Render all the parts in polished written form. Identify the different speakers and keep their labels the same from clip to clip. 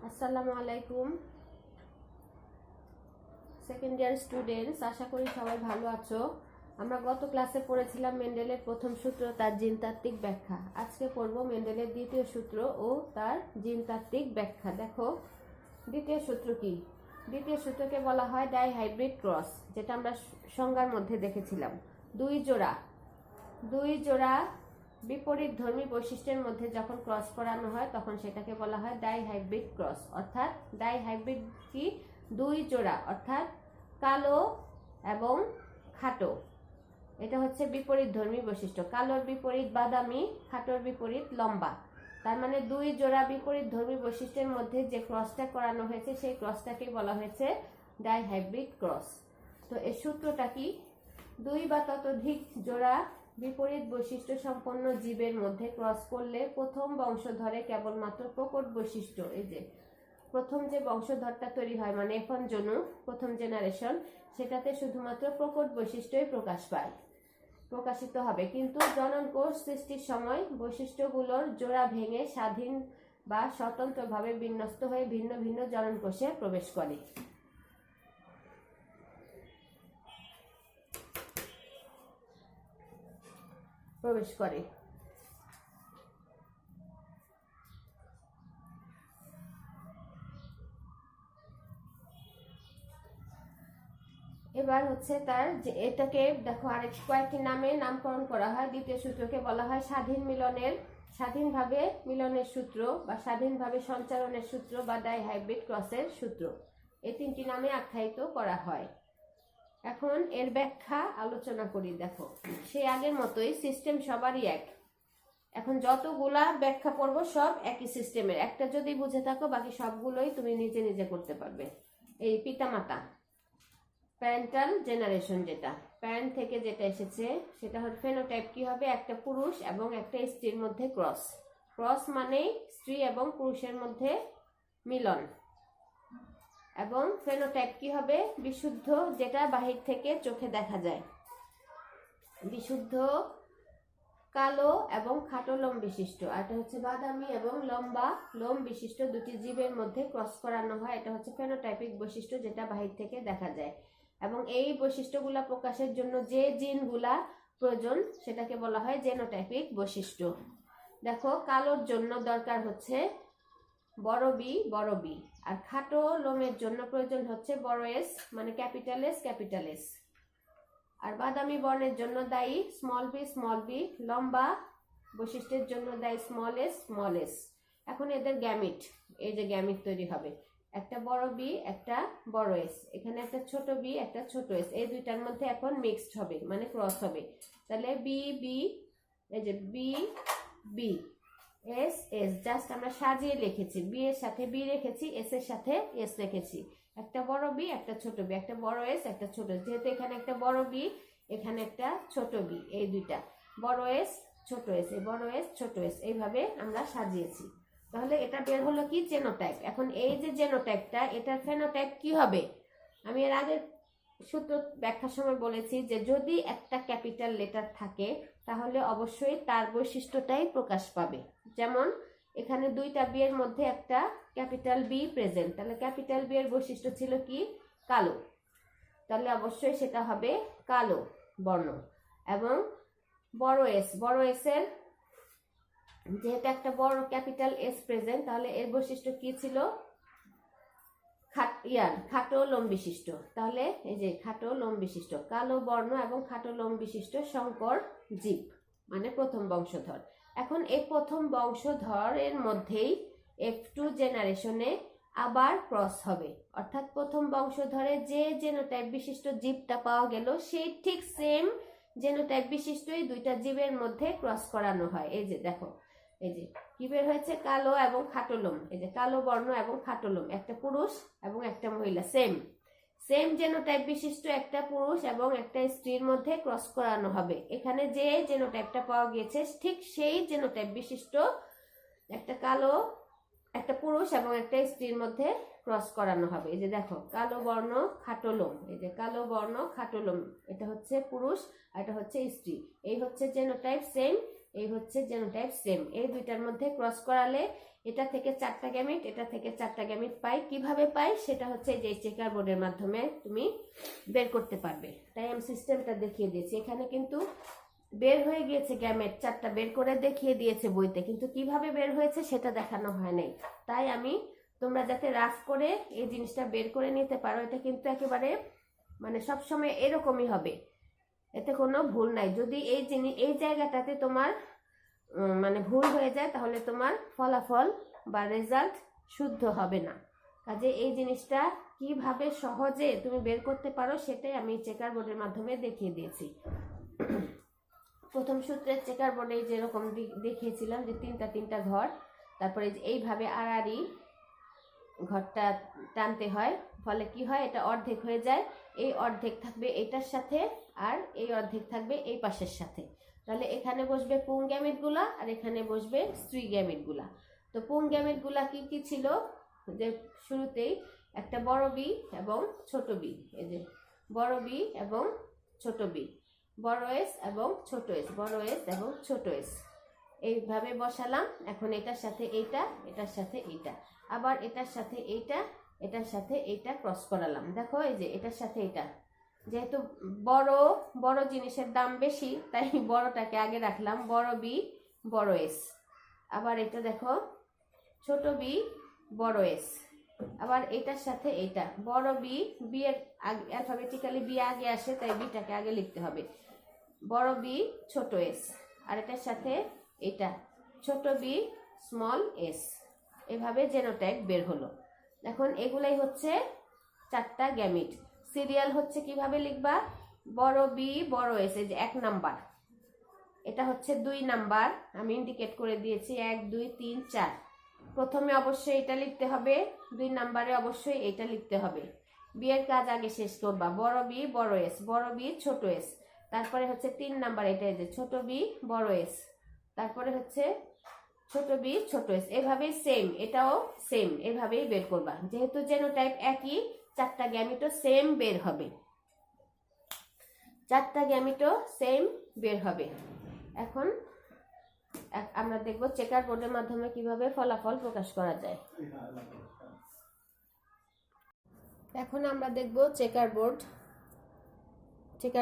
Speaker 1: আসসালামু আলাইকুম second year students, আশা করি সবাই ভালো আছো। আমরা গত ক্লাসে পড়েছিলাম মেন্ডেলের প্রথম সূত্র, তার জিনতাত্ত্বিক ব্যাখ্যা। আজকে পড়ব মেন্ডেলের দ্বিতীয় সূত্র ও তার জিনতাত্ত্বিক ব্যাখ্যা। দেখো, দ্বিতীয় সূত্র কি? দ্বিতীয় সূত্রকে বলা হয় ডাইহাইব্রিড ক্রস, যেটা আমরা সংজ্ঞার মধ্যে দেখেছিলাম। দুই জোড়া বিপরীত ধর্মী বৈশিষ্ট্যের মধ্যে যখন ক্রস করানো হয় তখন সেটাকে বলা হয় ডাইহাইব্রিড ক্রস। অর্থাৎ ডাইহাইব্রিড কি? দুই জোড়া, অর্থাৎ কালো এবং খাটো। এটা হচ্ছে বিপরীত ধর্মী বৈশিষ্ট্য। কালোর বিপরীত বাদামি, খাটোর বিপরীত লম্বা। তার মানে দুই জোড়া বিপরীত ধর্মী বৈশিষ্ট্যের মধ্যে যে ক্রসটা করানো হয়েছে সেই ক্রসটাকে বলা হয়েছে ডাইহাইব্রিড ক্রস। তো এই সূত্রটা কি? দুই বা ততোধিক জোড়া বিপরীত বৈশিষ্ট্য সম্পন্ন জীবের মধ্যে ক্রস করলে প্রথম বংশধরে কেবলমাত্র প্রকট বৈশিষ্ট্য, এই যে প্রথম যে বংশধরটা তৈরি হয় মানে F1 জনু, প্রথম জেনারেশন, সেটাতে শুধুমাত্র প্রকট বৈশিষ্ট্যই প্রকাশিত হবে। কিন্তু জনন কোষ সৃষ্টির সময় বৈশিষ্ট্যগুলোর জোড়া ভেঙে স্বাধীন বা স্বতন্ত্রভাবে বিন্যস্ত হয়ে ভিন্ন ভিন্ন জনন কোষে প্রবেশ করে। এবার হচ্ছে তার যে এটাকে দেখো আরেক কয়েকটি নামে নামকরণ করা হয়। দ্বিতীয় সূত্রকে বলা হয় স্বাধীনভাবে মিলনের সূত্র বা স্বাধীনভাবে সঞ্চারণের সূত্র বা ডাইহাইব্রিড ক্রসের সূত্র। এই তিনটি নামে আখ্যায়িত করা হয়। এখন এর ব্যাখ্যা আলোচনা করি। দেখো, সেই আগের মতোই সিস্টেম সবারই এক। এখন যতগুলা ব্যাখ্যা পড়ব সব একই সিস্টেমের। একটা যদি বুঝে থাকো বাকি সবগুলোই তুমি নিজে নিজে করতে পারবে। এই পিতামাতা, প্যারেন্টাল জেনারেশন, যেটা প্যারেন্ট থেকে যেটা এসেছে সেটা হচ্ছে ফেনোটাইপ কি হবে? একটা পুরুষ এবং একটা স্ত্রীর মধ্যে ক্রস মানেই স্ত্রী এবং পুরুষের মধ্যে মিলন। এবং ফেনোটাইপ কি হবে? বিশুদ্ধ, যেটা বাহির থেকে চোখে দেখা যায়, বিশুদ্ধ কালো এবং খাটো লোম বিশিষ্ট। আর এটা হচ্ছে বাদামি এবং লম্বা লোম বিশিষ্ট দুটি জীবের মধ্যে ক্রস করানো হয়। এটা হচ্ছে ফেনোটাইপিক বৈশিষ্ট্য, যেটা বাহির থেকে দেখা যায়। এবং এই বৈশিষ্ট্যগুলা প্রকাশের জন্য যে জিনগুলা প্রয়োজন সেটাকে বলা হয় জেনোটাইপিক বৈশিষ্ট্য। দেখো, কালোর জন্য দরকার হচ্ছে বড় বি, আর খাটো লোমের জন্য প্রয়োজন হচ্ছে বড় এস, মানে ক্যাপিটাল এস। আর বাদামি বর্ণের জন্য দায়ী স্মল বি, লম্বা বৈশিষ্ট্যের জন্য দায়ী স্মল এস। এখন এদের গ্যামিট, এই যে গ্যামিট তৈরি হবে, একটা বড় বি একটা বড় এস, এখানে একটা ছোট বি একটা ছোট এস, এই দুইটার মধ্যে এখন মিক্সড হবে মানে ক্রস হবে। তাহলে বি, এই যে বি এস, জাস্ট আমরা সাজিয়ে লিখেছি। বি এর সাথে বি রেখেছি, এস এর সাথে এস রেখেছি। একটা বড় বি একটা ছোট বি, একটা বড় এস একটা ছোট, যেহেতু এখানে একটা বড় বি এখানে একটা ছোট বি, এই দুইটা বড় এস ছোট এস, এই বড় এস ছোট এস, এইভাবে আমরা সাজিয়েছি। তাহলে এটা বের হলো কি? জেনোটাইপ। এখন এই যে জেনোটাইপটা, এটার ফেনোটাইপ কি হবে? আমি এর আগে সূত্র ব্যাখ্যার সময় বলেছি যে যদি একটা ক্যাপিটাল লেটার থাকে তাহলে অবশ্যই তার বৈশিষ্ট্যটাই প্রকাশ পাবে। যেমন এখানে দুইটা বি এর মধ্যে একটা ক্যাপিটাল বি প্রেজেন্ট, তাহলে ক্যাপিটাল বি এর বৈশিষ্ট্য ছিল কি? কালো। তাহলে অবশ্যই সেটা হবে কালো বর্ণ। এবং বড় এস এর যেহেতু একটা বড় ক্যাপিটাল এস প্রেজেন্ট, তাহলে এর বৈশিষ্ট্য কি ছিল? খাটো লোম বিশিষ্ট। তাহলে এই যে খাটো লোম বিশিষ্ট, কালো বর্ণ এবং খাটো লোম বিশিষ্ট সংকর জীব, মানে প্রথম বংশধর। এখন এই প্রথম বংশধরের মধ্যেই F2 জেনারেশনে আবার ক্রস হবে, অর্থাৎ প্রথম বংশধরে যে জেনোটাইপ বিশিষ্ট জীবটা পাওয়া গেল সেই ঠিক সেম জেনোটাইপ বিশিষ্টই দুইটা জীবের মধ্যে ক্রস করানো হয়। এই যে দেখো, এই যে কি বের হয়েছে? কালো এবং খাটো লোম, এই যে কালো বর্ণ এবং খাটো লোম, একটা পুরুষ এবং একটা মহিলা, সেম জেনোটাইপ বিশিষ্ট একটা পুরুষ এবং একটা স্ত্রীর মধ্যে ক্রস করানো হবে। এখানে যে জেনোটাইপটা পাওয়া গিয়েছে ঠিক সেই জেনোটাইপ বিশিষ্ট একটা পুরুষ এবং একটা স্ত্রীর মধ্যে ক্রস করানো হবে। এই যে দেখো, কালো বর্ণ খাটো লোম, এই যে কালো বর্ণ খাটো লোম, এটা হচ্ছে পুরুষ আর এটা হচ্ছে স্ত্রী। এই হচ্ছে জেনোটাইপ সেম, এই হচ্ছে জেনোটাইপ সেম। এই দুইটার মধ্যে ক্রস করালে এটা থেকে 4টা গ্যামেট, এটা থেকে 4টা গ্যামেট পাই। কিভাবে পাই সেটা হচ্ছে যে চেকার বোর্ডের মাধ্যমে তুমি বের করতে পারবে। তাই আমি সিস্টেমটা দেখিয়ে দিয়েছি। এখানে কিন্তু বের হয়ে গিয়েছে গ্যামেট 4টা, বের করে দেখিয়ে দিয়েছে বইতে, কিন্তু কিভাবে বের হয়েছে সেটা দেখানো হয় নাই। তাই আমি, তোমরা যাতে রাফ করে এই জিনিসটা বের করে নিতে পারো, এটা কিন্তু একেবারে মানে সবসময় এরকমই হবে, এতে কোনো ভুল নাই। যদি এই জায়গাটাতে তোমার মানে ভুল হয়ে যায় তাহলে তোমার ফলাফল বা রেজাল্ট শুদ্ধ হবে না। কাজে এই জিনিসটা কিভাবে সহজে তুমি বের করতে পারো সেটাই আমি চেকার বোর্ডের মাধ্যমে দেখিয়ে দিয়েছি। প্রথম সূত্রের চেকার বোর্ডে যেরকম দেখিয়েছিলাম যে 3টা ঘর, তারপরে এইভাবে আড়াআড়ি ঘরটা টানতে হয়, ফলে কি হয়, এটা অর্ধেক হয়ে যায়। এই অর্ধেক থাকবে এটার সাথে আর এই অর্ধেক থাকবে এই পাশের সাথে। তাহলে এখানে বসবে পুং গ্যামেটগুলা আর এখানে বসবে স্ত্রী গ্যামেটগুলা। তো পুং গ্যামেটগুলা কি কি ছিল, যে শুরুতেই একটা বড় বি এবং ছোট বি, এই যে বড় বি এবং ছোট বি, বড় এস এবং ছোট এস, বড় এস এবং ছোট এস, এইভাবে বসালাম। এখন এটার সাথে এইটা, এটার সাথে এইটা, আবার এটার সাথে এইটা, এটার সাথে এইটা ক্রস করালাম। দেখো এই যে এটার সাথে এটা, যেহেতু বড় জিনিসের দাম বেশি তাই বড়টাকে আগে রাখলাম, বড় বি বড় এস। আবার এটা দেখো ছোট বি বড় এস, আবার এটার সাথে এইটা বড় বি, বি এর অ্যালফাবেটিক্যালি বি আগে আসে তাই বিটাকে আগে লিখতে হবে, বড় বি ছোট এস। আর এটার সাথে এটা ছোট বি স্মল এস। এভাবে জেনোটাইপ বের হলো। এখন এগুলাই হচ্ছে 4টা গ্যামিট। সিরিয়াল হচ্ছে কিভাবে লিখবা, বড় বি বড় এস, এই যে 1 নাম্বার, এটা হচ্ছে 2 নাম্বার, আমি ইন্ডিকেট করে দিয়েছি 1 2 3 4। প্রথমে অবশ্যই এটা লিখতে হবে, 2 নাম্বারে অবশ্যই এটা লিখতে হবে। বি এর কাজ আগে শেষ করবা, বড় বি বড় এস, বড় বি ছোট এস। তারপরে হচ্ছে 3 নাম্বার, এটা যে ছোট বি বড় এস, তারপরে হচ্ছে ছোট বি ছোট এস। এভাবেই সেম, এটাও সেম, এভাবেই বের করবা। যেহেতু জেনোটাইপ একই, 4টা গ্যামিটও সেম বের হবে, 4টা গ্যামিটও সেম বের হবে। এখন আমরা দেখব চেকার বোর্ডের মাধ্যমে কিভাবে ফলাফল প্রকাশ করা যায়। এখন আমরা দেখব চেকার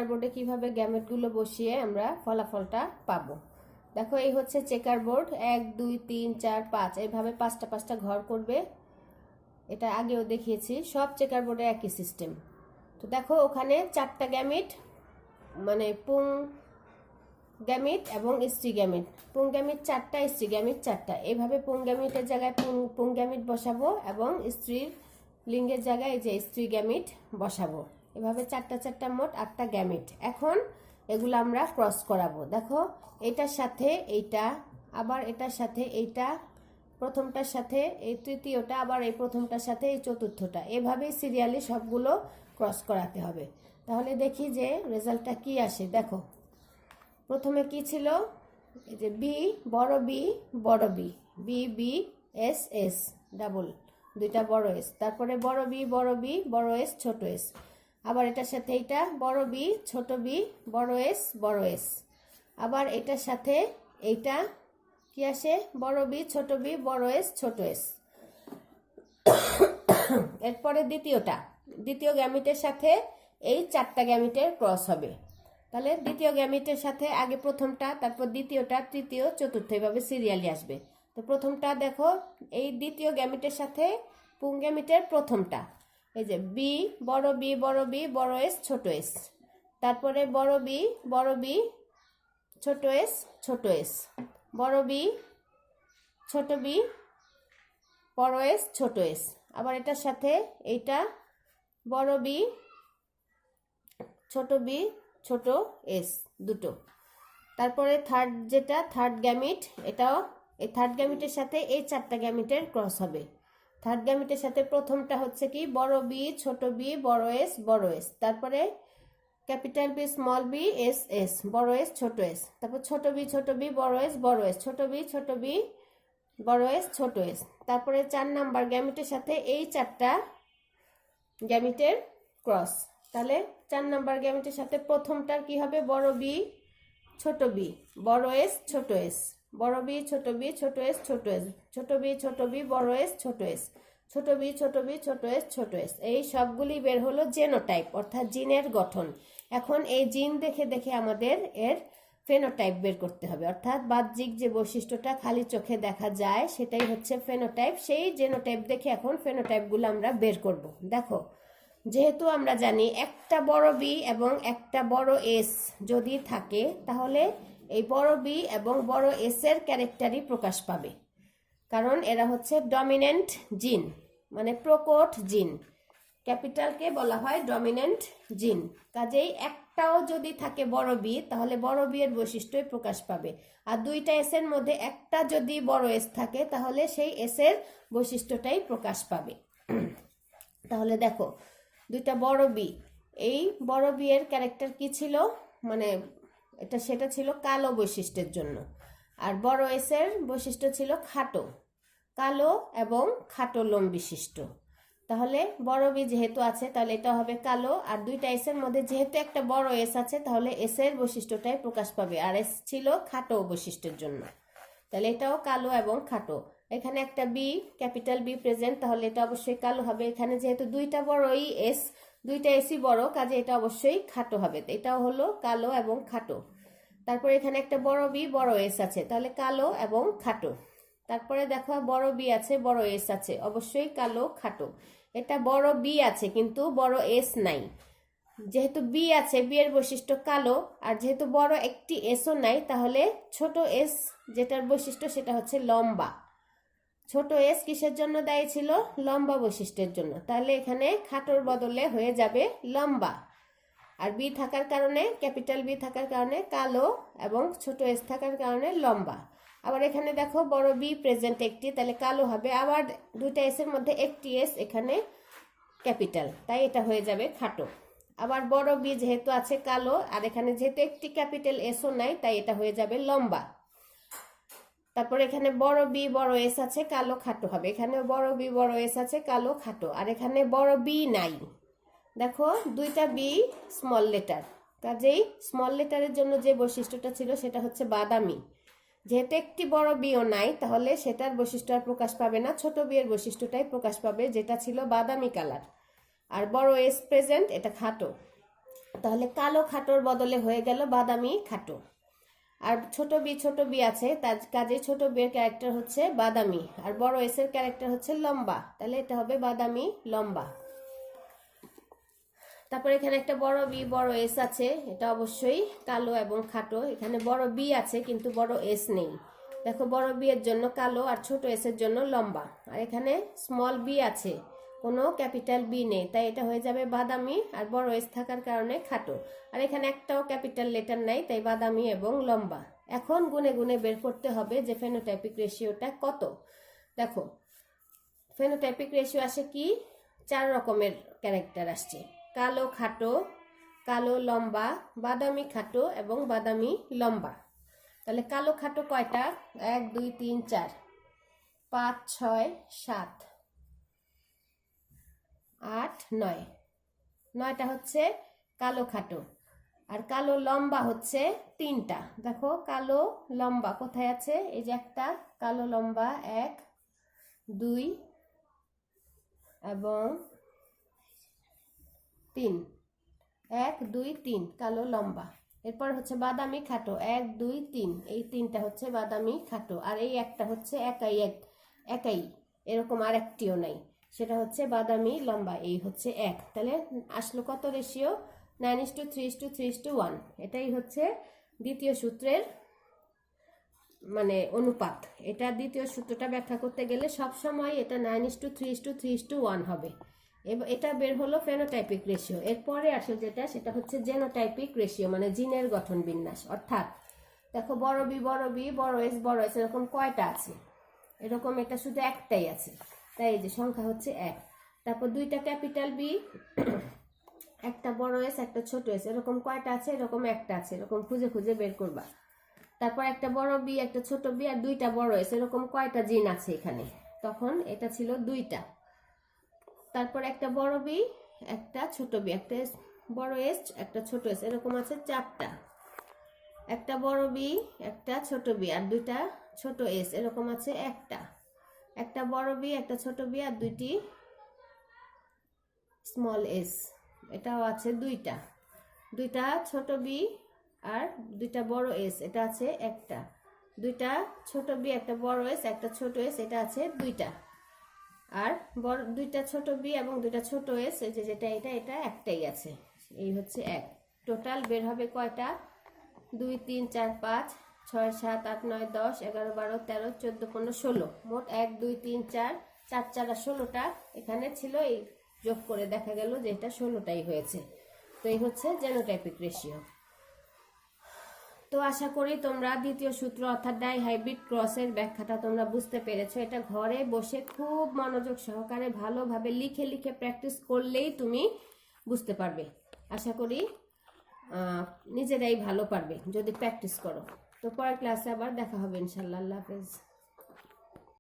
Speaker 1: বোর্ডে কিভাবে গ্যামেটগুলো বসিয়ে আমরা ফলাফলটা পাবো। দেখো এই হচ্ছে চেকার বোর্ড, 1 2 3 4 5, এইভাবে 5টা ঘর করবে। এটা আগেও দেখিয়েছি, সব চেকার বোর্ডে একই সিস্টেম। তো দেখো ওখানে 4টা গ্যামিট, মানে পুং গ্যামিট এবং স্ত্রী গ্যামিট, পুং গ্যামিট 4টা, স্ত্রী গ্যামিট 4টা। এইভাবে পুং গ্যামিটের জায়গায় পুং গ্যামিট বসাবো এবং স্ত্রীর লিঙ্গের জায়গায় যে স্ত্রী গ্যামিট বসাবো। এভাবে 4টা মোট 8টা গ্যামিট। এখন এগুলো আমরা ক্রস করাবো। দেখো এটার সাথে এইটা, আবার এটার সাথে এইটা, প্রথমটার সাথে এই তৃতীয়টা, আবার এই প্রথমটার সাথে এই চতুর্থটা, এভাবেই সিরিয়ালি সবগুলো ক্রস করাতে হবে। তাহলে দেখি যে রেজাল্টটা কি আসে। দেখো প্রথমে কি ছিল, এই যে বি বড় বি বড় B, B B S S double, 2টা বড় এস, তারপরে বড় বি বড় বি বড় এস ছোট এস, আবার এটার সাথে এইটা বড় বি ছোট বি বড় এস বড় এস, আবার এটার সাথে এইটা কি আসে, বড় বি ছোট বি বড় এস ছোট এস। এরপরে দ্বিতীয় গ্যামিটের সাথে এই 4টা গ্যামিটের ক্রস হবে। তাহলে দ্বিতীয় গ্যামিটের সাথে আগে প্রথমটা, তারপর দ্বিতীয়টা, তৃতীয়, চতুর্থ, এভাবে সিরিয়ালি আসবে। তো প্রথমটা দেখো, এই দ্বিতীয় গ্যামিটের সাথে পুং গ্যামিটের প্রথমটা, এই যে বি বড় বি বড় বি বড় এস ছোট এস, তারপরে বড় বি ছোট এস ছোট এস, বড় বি ছোট বি বড় এস ছোট এস, আবার এটার সাথে এইটা বড় বি ছোট এস, দুটো। তারপরে থার্ড গ্যামিট, এটাও এই থার্ড গ্যামিটের সাথে এই 4টা গ্যামিটের ক্রস হবে। থার্ড গ্যামিটের সাথে প্রথমটা হচ্ছে কি বড় বি ছোট বি বড় এস, তারপরে capital B small B S S, বড় এস ছোট এস, তারপর ছোট বি বড় এস ছোট বি বড় এস ছোট এস। তারপরে 4 নাম্বার গ্যামিটের সাথে এই 4টা গ্যামিটের ক্রস। তাহলে 4 নাম্বার গ্যামিটের সাথে প্রথমটার কি হবে, বড় বি ছোট বি বড় এস ছোট এস, বড় বি ছোট বি ছোট এস ছোট এস, ছোট বি ছোট বি বড় এস ছোট এস, ছোট বি ছোট বি ছোট এস ছোট এস, এই সবগুলি বের হলো জেনোটাইপ অর্থাৎ জিনের গঠন। এখন এই জিন দেখে দেখে আমাদের এর ফেনোটাইপ বের করতে হবে, অর্থাৎ বাহ্যিক যে বৈশিষ্ট্যটা খালি চোখে দেখা যায় সেটাই হচ্ছে ফেনোটাইপ। সেই জেনোটাইপ দেখে এখন ফেনোটাইপগুলো আমরা বের করব। দেখো, যেহেতু আমরা জানি একটা বড় বি এবং একটা বড় এস যদি থাকে তাহলে এই বড় বি এবং বড় এস এর ক্যারেক্টারই প্রকাশ পাবে, কারণ এরা হচ্ছে ডমিনেন্ট জিন, মানে প্রকট জিন। ক্যাপিটালকে বলা হয় ডমিনেন্ট জিন। কাজেই একটাও যদি থাকে বড় বি তাহলে বড় বি এর বৈশিষ্ট্যই প্রকাশ পাবে, আর দুইটা এস এর মধ্যে একটা যদি বড় এস থাকে তাহলে সেই এস এর বৈশিষ্ট্যটাই প্রকাশ পাবে। তাহলে দেখো, দুইটা বড় বি, এই বড় বি এর ক্যারেক্টার কি ছিল, মানে সেটা ছিল কালো বৈশিষ্ট্যের জন্য, আর বড় এস এর বৈশিষ্ট্য ছিল খাটো, কালো এবং খাটো লোম বিশিষ্ট। তাহলে বড় বি যেহেতু আছে তাহলে এটা হবে কালো, আর দুইটা এস এর মধ্যে যেহেতু একটা বড় এস আছে তাহলে এস এর বৈশিষ্ট্যটাই প্রকাশ পাবে, আর এস ছিল খাটো বৈশিষ্ট্যের জন্য, তাহলে এটাও কালো এবং খাটো। এখানে একটা বি, ক্যাপিটাল বি প্রেজেন্ট, তাহলে এটা অবশ্যই কালো হবে। এখানে যেহেতু দুইটা বড়ই এস, দুইটা এসই বড়, কাজে এটা অবশ্যই খাটো হবে, এটাও হলো কালো এবং খাটো। তারপর এখানে একটা বড় বি বড় এস আছে, তাহলে কালো এবং খাটো। তারপরে দেখো বড় বি আছে বড় এস আছে, অবশ্যই কালো খাটো। এটা বড় বি আছে কিন্তু বড় এস নাই, যেহেতু বি আছে বি এর বৈশিষ্ট্য কালো, আর যেহেতু বড় একটি এসও নাই তাহলে ছোট এস যেটার বৈশিষ্ট্য সেটা হচ্ছে লম্বা। ছোট এস কিসের জন্য দায়ী ছিল? লম্বা বৈশিষ্ট্যের জন্য, তাহলে এখানে খাটোর বদলে হয়ে যাবে লম্বা। আর বি থাকার কারণে, ক্যাপিটাল বি থাকার কারণে কালো, এবং ছোট এস থাকার কারণে লম্বা। আবার এখানে দেখো বড় বি প্রেজেন্ট একটি, তাহলে কালো হবে। আবার দুইটা এস এর মধ্যে একটি এস এখানে ক্যাপিটাল, তাই এটা হয়ে যাবে খাটো। আবার বড় বি যেহেতু আছে কালো, আর এখানে যেহেতু একটি ক্যাপিটাল এসও নাই তাই এটা হয়ে যাবে লম্বা। তারপর এখানে বড় বি বড় এস আছে, কালো খাটো হবে। এখানে বড় বি বড় এস আছে, কালো খাটো। আর এখানে বড় বি নাই, দেখো দুইটা বি স্মল লেটার, কাজেই স্মল লেটারের জন্য যে বৈশিষ্ট্যটা ছিল সেটা হচ্ছে বাদামি। যেহেতু একটি বড় বিও নাই তাহলে সেটার বৈশিষ্ট্য আর প্রকাশ পাবে না, ছোট বি এর বৈশিষ্ট্যটাই প্রকাশ পাবে যেটা ছিল বাদামি কালার। আর বড় এস প্রেজেন্ট, এটা খাটো, তাহলে কালো খাটোর বদলে হয়ে গেল বাদামি খাটো। আর ছোট বি আছে, তার কাজে ছোট বি এর ক্যারেক্টার হচ্ছে বাদামি, আর বড় এস এর ক্যারেক্টার হচ্ছে লম্বা, তাহলে এটা হবে বাদামি লম্বা। তারপর এখানে একটা বড় বি বড় এস আছে, এটা অবশ্যই কালো এবং খাটো। এখানে বড় বি আছে কিন্তু বড় এস নেই, দেখো বড় বি এর জন্য কালো আর ছোট এস এর জন্য লম্বা। আর এখানে স্মল বি আছে, কোনো ক্যাপিটাল বি নেই, তাই এটা হয়ে যাবে বাদামি, আর বড় এস থাকার কারণে খাটো। আর এখানে একটাও ক্যাপিটাল লেটার নাই, তাই বাদামি এবং লম্বা। এখন গুনে গুনে বের করতে হবে যে ফেনোটাইপিক রেশিওটা কত। দেখো, ফেনোটাইপিক রেশিও আসে কি, 4 রকমের ক্যারেক্টার আসছে: কালো খাটো, কালো লম্বা, বাদামি খাটো এবং বাদামি লম্বা। তাহলে কালো খাটো কয়টা? 1 2 3 4 5 6 7 8 9, 9টা হচ্ছে কালো খাটো। আর কালো লম্বা হচ্ছে 3টা। দেখো কালো লম্বা কোথায় আছে, এই যে একটা কালো লম্বা, 1 2 এবং 3, 1 2 3 কালো লম্বা। এরপর হচ্ছে বাদামি খাটো, 1 2 3, এই 3টা হচ্ছে বাদামি খাটো। আর এই একটা হচ্ছে একাই, এরকম আর একটিও নাই, সেটা হচ্ছে বাদামি লম্বা, এই হচ্ছে 1। তাহলে আসলো কত রেশিও? 9:3:3:1। এটাই হচ্ছে দ্বিতীয় সূত্রের মানে অনুপাত। এটা দ্বিতীয় সূত্রটা ব্যাখ্যা করতে গেলে সবসময় এটা 9:3:3:1 হবে। এটা বের হলো ফেনোটাইপিক রেশিও। এরপরে আসে যেটা, সেটা হচ্ছে জেনোটাইপিক রেশিও, মানে জিনের গঠন বিন্যাস। অর্থাৎ দেখো বড় বি বড় এস এরকম কয়টা আছে? এরকম এটা শুধু একটাই আছে, তাই এই যে সংখ্যা হচ্ছে 1। তারপর দুইটা ক্যাপিটাল বি, একটা বড় এস একটা ছোট এস, এরকম কয়টা আছে? এরকম একটা আছে, এরকম খুঁজে খুঁজে বের করবা। তারপর একটা বড় বি একটা ছোট বি আর দুইটা বড় এস, এরকম কয়টা জিন আছে এখানে? তখন এটা ছিল 2টা। তারপর একটা বড় বি একটা ছোট বি, একটা বড় এস একটা ছোট এস, এরকম আছে 4টা। একটা বড় বি, একটা ছোট বি আর দুইটা ছোট এস এরকম আছে একটা বড় বি, একটা ছোট বি আর দুইটি স্মল এস, এটাও আছে দুইটা ছোট বি আর দুইটা বড় এস, এটা আছে দুইটা ছোট বি, একটা বড় এস, একটা ছোট এস, এটা আছে দুইটা। আর বড় দুইটা ছোট বি এবং দুইটা ছোট এস, এই যে যেটা এটা একটাই আছে। এই হচ্ছে এক। টোটাল বের হবে কয়টা? 2 3 4 5 6 7 8 9 10 11 12 13 14 15 16, মোট 1 2 3 4 4 4 16টা এখানে ছিল। এই যোগ করে দেখা গেল যে এটা 16টাই হয়েছে। তো এই হচ্ছে জেনোটাইপিক রেশিও। তো আশা করি তোমরা দ্বিতীয় সূত্র অর্থাৎ ডাইহাইব্রিড ক্রসের ব্যাখ্যাটা তোমরা বুঝতে পেরেছো। এটা ঘরে বসে খুব মনোযোগ সহকারে ভালোভাবে লিখে লিখে প্র্যাকটিস করলেই তুমি বুঝতে পারবে। আশা করি নিজেরাই ভালো পারবে যদি প্র্যাকটিস করো। তো পরের ক্লাসে আবার দেখা হবে ইনশাআল্লাহ। আল্লাহ হাফেজ।